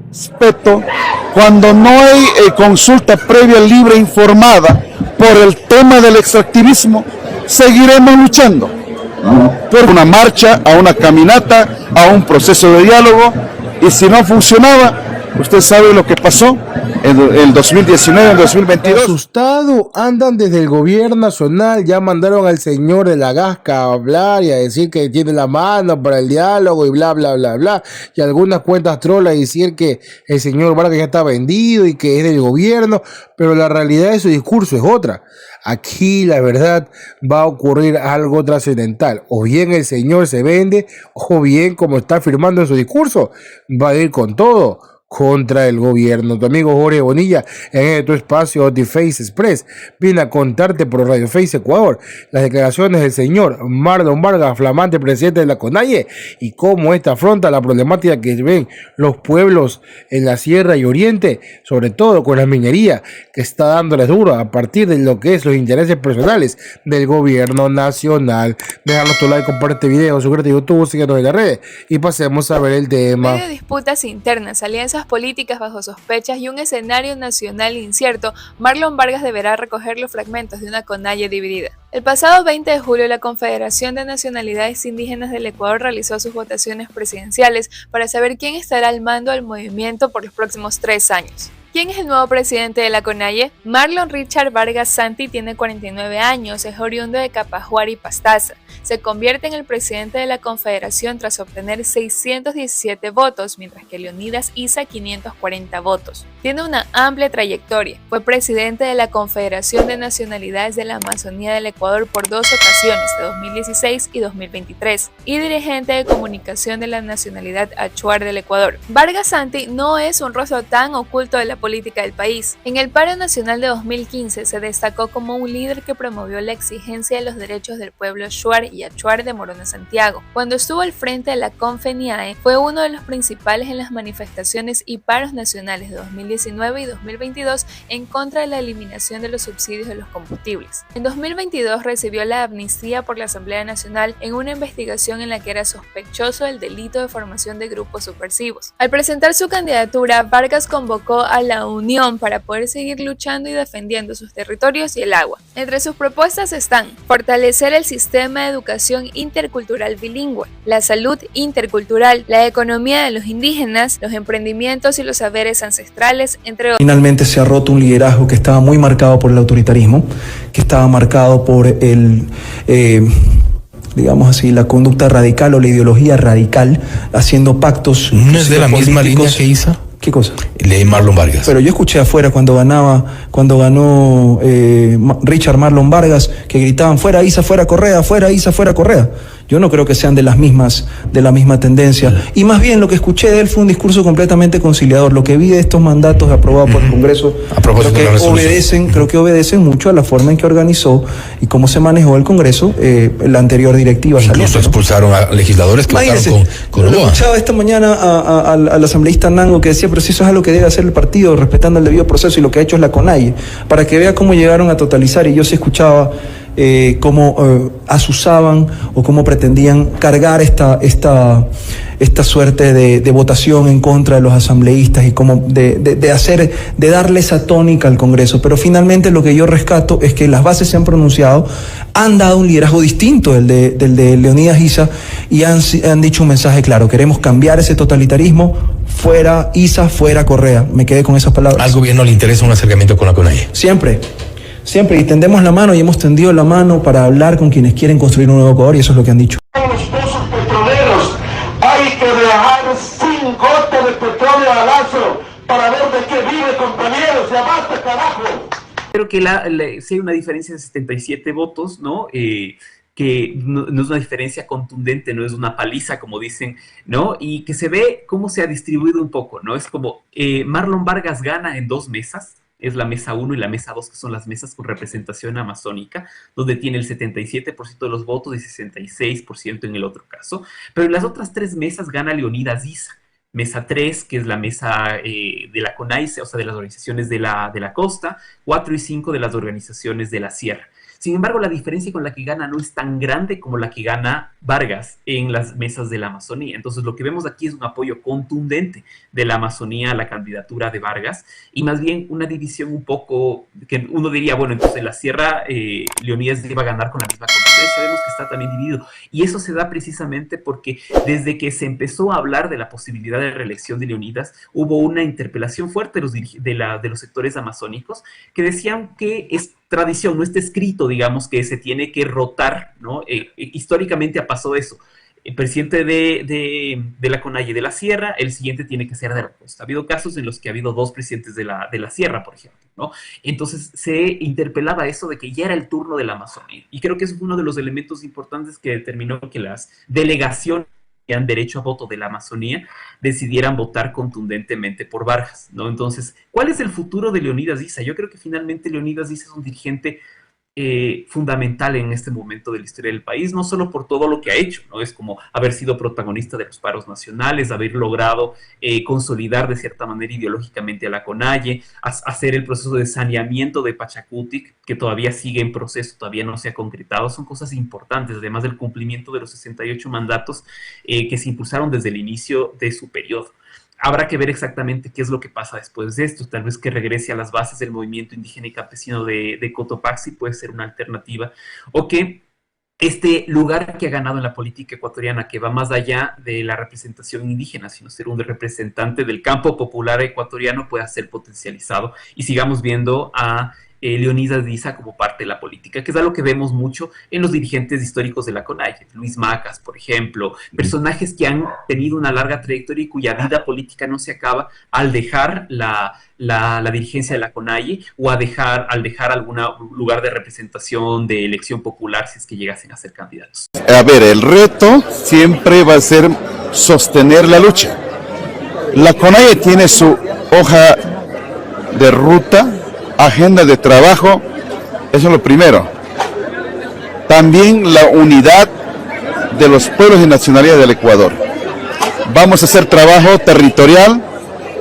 respeto, cuando no hay consulta previa, libre e informada por el tema del extractivismo, seguiremos luchando por una marcha, a una caminata, a un proceso de diálogo, y si no funcionaba, usted sabe lo que pasó en el 2019, en 2022. Asustado andan desde el gobierno nacional, ya mandaron al señor de la Gasca a hablar y a decir que tiene la mano para el diálogo y bla, bla, bla, bla. Y algunas cuentas troll a decir que el señor Vargas ya está vendido y que es del gobierno, pero la realidad de su discurso es otra. Aquí la verdad va a ocurrir algo trascendental. O bien el señor se vende, o bien, como está afirmando en su discurso, va a ir con todo contra el gobierno. Tu amigo Jorge Bonilla, en tu espacio The Face Express, viene a contarte por Radio Face Ecuador las declaraciones del señor Marlon Vargas, flamante presidente de la CONAIE, y cómo esta afronta la problemática que ven los pueblos en la Sierra y Oriente, sobre todo con la minería que está dándoles duro a partir de lo que es los intereses personales del gobierno nacional. Déjanos tu like, comparte este video, suscríbete a YouTube, síguenos en las redes y pasemos a ver el tema. En medio de disputas internas, alianzas políticas bajo sospechas y un escenario nacional incierto, Marlon Vargas deberá recoger los fragmentos de una CONAIE dividida. El pasado 20 de julio, la Confederación de Nacionalidades Indígenas del Ecuador realizó sus votaciones presidenciales para saber quién estará al mando del movimiento por los próximos 3 años. ¿Quién es el nuevo presidente de la CONAIE? Marlon Richard Vargas Santi tiene 49 años, es oriundo de Capajuari, Pastaza. Se convierte en el presidente de la Confederación tras obtener 617 votos, mientras que Leonidas Issa 540 votos. Tiene una amplia trayectoria. Fue presidente de la Confederación de Nacionalidades de la Amazonía del Ecuador por 2 ocasiones, de 2016 y 2023, y dirigente de comunicación de la nacionalidad Achuar del Ecuador. Vargas Santi no es un rostro tan oculto de la política del país. En el paro nacional de 2015 se destacó como un líder que promovió la exigencia de los derechos del pueblo Shuar y Achuar de Morona Santiago. Cuando estuvo al frente de la CONFENIAE, fue uno de los principales en las manifestaciones y paros nacionales de 2019 y 2022 en contra de la eliminación de los subsidios de los combustibles. En 2022 recibió la amnistía por la Asamblea Nacional en una investigación en la que era sospechoso del delito de formación de grupos subversivos. Al presentar su candidatura, Vargas convocó a la unión para poder seguir luchando y defendiendo sus territorios y el agua. Entre sus propuestas están fortalecer el sistema de educación intercultural bilingüe, la salud intercultural, la economía de los indígenas, los emprendimientos y los saberes ancestrales, entre otros. Finalmente se ha roto un liderazgo que estaba muy marcado por el autoritarismo, que estaba marcado por digamos así, la conducta radical o la ideología radical, haciendo pactos. ¿No es de la misma línea que Issa? ¿Qué cosa? De Marlon Vargas. Pero yo escuché afuera cuando ganó Richard Marlon Vargas, que gritaban fuera Issa, fuera Correa, fuera Issa, fuera Correa. Yo no creo que sean de la misma tendencia. Y más bien lo que escuché de él fue un discurso completamente conciliador. Lo que vi de estos mandatos aprobados por el Congreso, creo que obedecen mucho a la forma en que organizó y cómo se manejó el Congreso, la anterior directiva. Incluso expulsaron a legisladores que votaron con Lo escuchaba esta mañana al asambleísta Nango, que decía, pero si eso es algo que debe hacer el partido, respetando el debido proceso, y lo que ha hecho es la CONAIE, para que vea cómo llegaron a totalizar. Y yo sí escuchaba cómo asusaban o cómo pretendían cargar esta suerte de votación en contra de los asambleístas y como de darle esa tónica al Congreso. Pero finalmente lo que yo rescato es que las bases se han pronunciado, han dado un liderazgo distinto del de Leonidas Issa y han dicho un mensaje claro: queremos cambiar ese totalitarismo, fuera Issa, fuera Correa. Me quedé con esas palabras. ¿Al gobierno le interesa un acercamiento con la CONAIE? Siempre, y tendemos la mano y hemos tendido la mano para hablar con quienes quieren construir un nuevo Ecuador, y eso es lo que han dicho. Los pozos petroleros, hay que dejar sin gota de petróleo al lazo para ver de qué vive, compañeros, ya basta, carajo. Creo que sí hay una diferencia de 77 votos, ¿no? Que no es una diferencia contundente, no es una paliza, como dicen, ¿no? Y que se ve cómo se ha distribuido un poco, ¿no? Es como Marlon Vargas gana en 2 mesas. Es la mesa 1 y la mesa 2, que son las mesas con representación amazónica, donde tiene el 77% de los votos y 66% en el otro caso. Pero en las otras 3 mesas gana Leonidas Issa. Mesa 3, que es la mesa de la CONAIE, o sea, de las organizaciones de la costa, 4 y 5 de las organizaciones de la sierra. Sin embargo, la diferencia con la que gana no es tan grande como la que gana Vargas en las mesas de la Amazonía. Entonces, lo que vemos aquí es un apoyo contundente de la Amazonía a la candidatura de Vargas y más bien una división un poco que uno diría, bueno, entonces en la Sierra Leonidas iba a ganar con la misma contundencia. Vemos que está también dividido y eso se da precisamente porque desde que se empezó a hablar de la posibilidad de reelección de Leonidas, hubo una interpelación fuerte de los sectores amazónicos que decían que es tradición, no está escrito, digamos, que se tiene que rotar, ¿no? Históricamente pasó eso. El presidente de la CONAIE de la Sierra, el siguiente tiene que ser de la costa. Ha habido casos en los que ha habido 2 presidentes de la Sierra, por ejemplo, ¿no? Entonces se interpelaba eso de que ya era el turno de la Amazonía. Y creo que eso fue uno de los elementos importantes que determinó que las delegaciones que han derecho a voto de la Amazonía decidieran votar contundentemente por Vargas, ¿no? Entonces, ¿cuál es el futuro de Leonidas Issa? Yo creo que finalmente Leonidas Issa es un dirigente fundamental en este momento de la historia del país, no solo por todo lo que ha hecho, ¿no? Es como haber sido protagonista de los paros nacionales, haber logrado consolidar de cierta manera ideológicamente a la CONAIE, hacer el proceso de saneamiento de Pachacutic, que todavía sigue en proceso, todavía no se ha concretado, son cosas importantes, además del cumplimiento de los 68 mandatos que se impulsaron desde el inicio de su periodo. Habrá que ver exactamente qué es lo que pasa después de esto, tal vez que regrese a las bases del movimiento indígena y campesino de Cotopaxi puede ser una alternativa, o que este lugar que ha ganado en la política ecuatoriana, que va más allá de la representación indígena, sino ser un representante del campo popular ecuatoriano, pueda ser potencializado y sigamos viendo a Leonidas Issa como parte de la política, que es algo que vemos mucho en los dirigentes históricos de la CONAIE, Luis Macas, por ejemplo, personajes que han tenido una larga trayectoria y cuya vida política no se acaba al dejar la dirigencia de la CONAIE o al dejar algún lugar de representación, de elección popular, si es que llegasen a ser candidatos. A ver, el reto siempre va a ser sostener la lucha. La CONAIE tiene su hoja de ruta, agenda de trabajo, eso es lo primero. También la unidad de los pueblos y nacionalidades del Ecuador. Vamos a hacer trabajo territorial,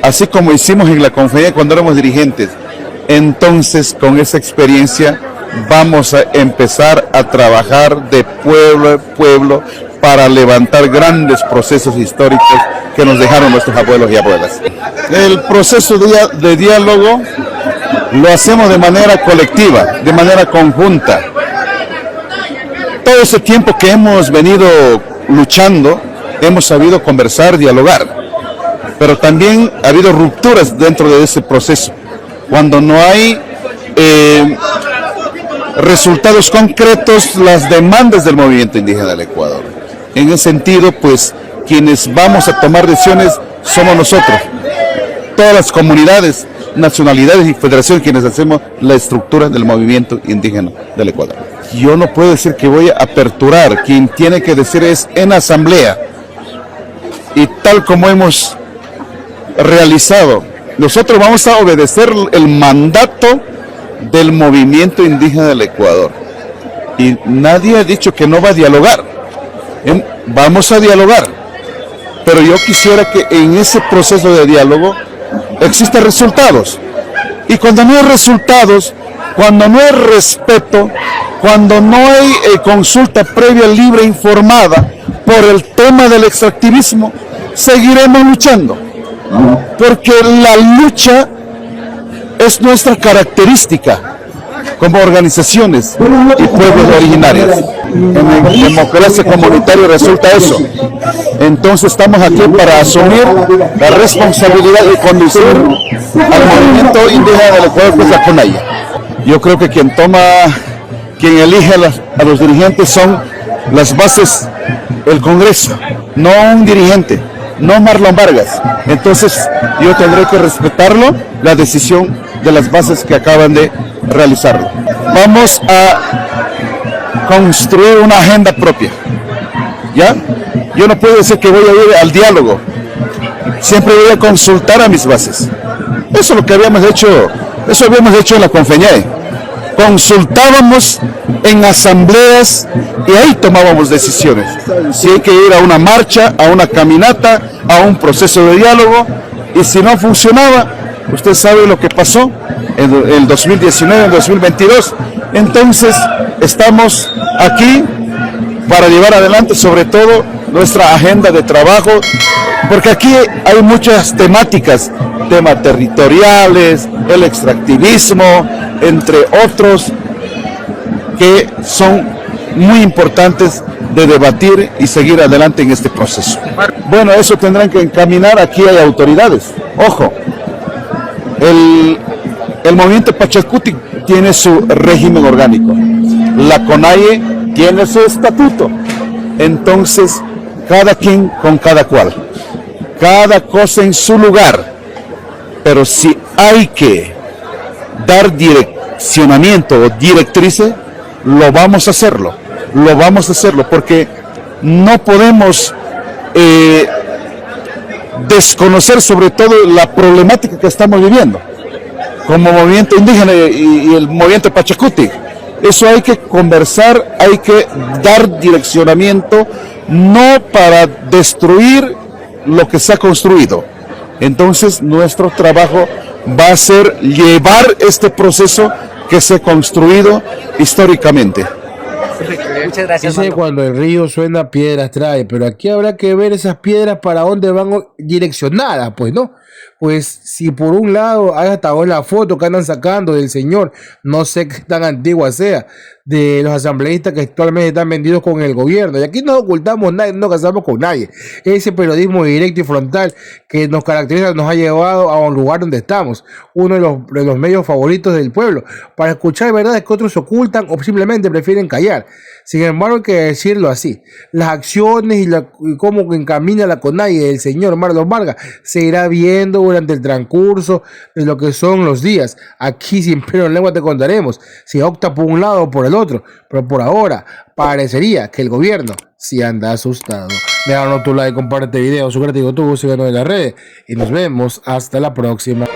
así como hicimos en la Confederación cuando éramos dirigentes. Entonces, con esa experiencia, vamos a empezar a trabajar de pueblo a pueblo para levantar grandes procesos históricos que nos dejaron nuestros abuelos y abuelas. El proceso de diálogo lo hacemos de manera colectiva, de manera conjunta. Todo ese tiempo que hemos venido luchando, hemos sabido conversar, dialogar, pero también ha habido rupturas dentro de ese proceso. Cuando no hay resultados concretos, las demandas del movimiento indígena del Ecuador. En ese sentido, pues, quienes vamos a tomar decisiones somos nosotros, todas las comunidades, nacionalidades y federaciones quienes hacemos la estructura del movimiento indígena del Ecuador. Yo no puedo decir que voy a aperturar, quien tiene que decir es en asamblea, y tal como hemos realizado, nosotros vamos a obedecer el mandato del movimiento indígena del Ecuador, y nadie ha dicho que no va a dialogar. Vamos a dialogar, pero yo quisiera que en ese proceso de diálogo existen resultados, y cuando no hay resultados, cuando no hay respeto, cuando no hay consulta previa, libre, informada por el tema del extractivismo, seguiremos luchando, porque la lucha es nuestra característica como organizaciones y pueblos originarios. En democracia comunitaria resulta eso. Entonces estamos aquí para asumir la responsabilidad de conducir al movimiento indígena del Ecuador, que es la CONAIE. Yo creo que quien elige a los dirigentes son las bases del Congreso, no un dirigente, no Marlon Vargas. Entonces yo tendré que respetarlo, la decisión de las bases que acaban de realizarlo. Vamos a construir una agenda propia, ¿ya? Yo no puedo decir que voy a ir al diálogo, siempre voy a consultar a mis bases. Eso es lo que habíamos hecho en la Confeñae. Consultábamos en asambleas y ahí tomábamos decisiones. Si hay que ir a una marcha, a una caminata, a un proceso de diálogo, y si no funcionaba, usted sabe lo que pasó en el 2019, en el 2022, Entonces, estamos aquí para llevar adelante sobre todo nuestra agenda de trabajo, porque aquí hay muchas temáticas, temas territoriales, el extractivismo, entre otros, que son muy importantes de debatir y seguir adelante en este proceso. Bueno, eso tendrán que encaminar, aquí hay autoridades. Ojo, el movimiento Pachacuti tiene su régimen orgánico, la CONAIE tiene su estatuto, entonces cada quien con cada cual, cada cosa en su lugar, pero si hay que dar direccionamiento o directrices, lo vamos a hacerlo, porque no podemos desconocer sobre todo la problemática que estamos viviendo como movimiento indígena y el movimiento Pachacuti. Eso hay que conversar, hay que dar direccionamiento, no para destruir lo que se ha construido. Entonces nuestro trabajo va a ser llevar este proceso que se ha construido históricamente. Muchas gracias. Dice, cuando el río suena, piedras trae, pero aquí habrá que ver esas piedras para dónde van direccionadas, pues, ¿no? Pues si por un lado hay hasta hoy la foto que andan sacando del señor, no sé qué tan antigua sea, de los asambleístas que actualmente están vendidos con el gobierno, y aquí no ocultamos nadie, no casamos con nadie. Ese periodismo directo y frontal que nos caracteriza nos ha llevado a un lugar donde estamos, uno de los medios favoritos del pueblo, para escuchar verdades que otros ocultan o simplemente prefieren callar. Sin embargo, hay que decirlo así, las acciones y cómo encamina la CONAIE del señor Marlon Vargas se irá viendo durante el transcurso de lo que son los días. Aquí sin pelo en lengua te contaremos si opta por un lado o por el otro, pero por ahora parecería que el gobierno sí anda asustado. Déjanos tu like, comparte este video, suscríbete a YouTube, síguenos en las redes y nos vemos hasta la próxima.